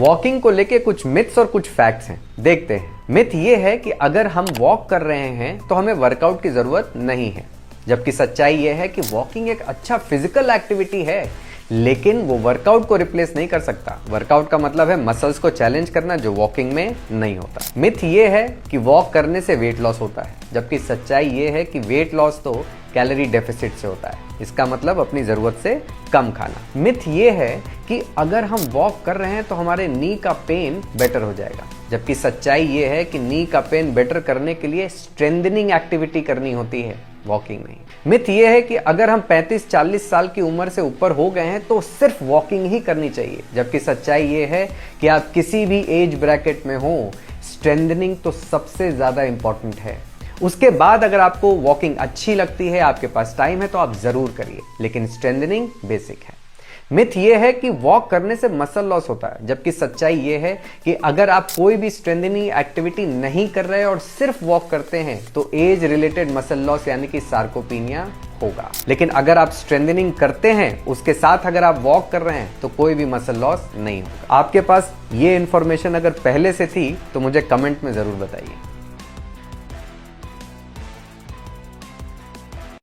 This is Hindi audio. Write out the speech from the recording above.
वॉकिंग को लेके कुछ मिथ्स और कुछ फैक्ट्स हैं, देखते हैं। मिथ ये है कि अगर हम वॉक कर रहे हैं तो हमें वर्कआउट की जरूरत नहीं है, जबकि सच्चाई ये है कि वॉकिंग एक अच्छा फिजिकल एक्टिविटी है, लेकिन वो वर्कआउट को रिप्लेस नहीं कर सकता। वर्कआउट का मतलब है मसल्स को चैलेंज करना, जो वॉकिंग में नहीं होता। मिथ ये है कि वॉक करने से वेट लॉस होता है, जबकि सच्चाई ये है कि वेट लॉस तो कैलोरी डेफिसिट से होता है, इसका मतलब अपनी जरूरत से कम खाना। मिथ ये है कि अगर हम वॉक कर रहे हैं तो हमारे नी का पेन बेटर हो जाएगा, जबकि सच्चाई ये है कि नी का पेन बेटर करने के लिए स्ट्रेंथनिंग एक्टिविटी करनी होती है, वॉकिंग नहीं। मिथ ये है कि अगर हम 35-40 साल की उम्र से ऊपर हो गए हैं तो सिर्फ वॉकिंग ही करनी चाहिए, जबकि सच्चाई ये है कि आप किसी भी एज ब्रैकेट में हो, स्ट्रेंथनिंग तो सबसे ज्यादा इंपॉर्टेंट है। उसके बाद अगर आपको वॉकिंग अच्छी लगती है, आपके पास टाइम है, तो आप जरूर करिए, लेकिन स्ट्रेंथनिंग बेसिक है। मिथ ये है कि वॉक करने से मसल लॉस होता है, जबकि सच्चाई ये है कि अगर आप कोई भी स्ट्रेंथनिंग एक्टिविटी नहीं कर रहे और सिर्फ वॉक करते हैं तो एज रिलेटेड मसल लॉस यानी कि सार्कोपीनिया होगा। लेकिन अगर आप स्ट्रेंथनिंग करते हैं, उसके साथ अगर आप वॉक कर रहे हैं तो कोई भी मसल लॉस नहीं होगा। आपके पास ये इंफॉर्मेशन अगर पहले से थी तो मुझे कमेंट में जरूर बताइए।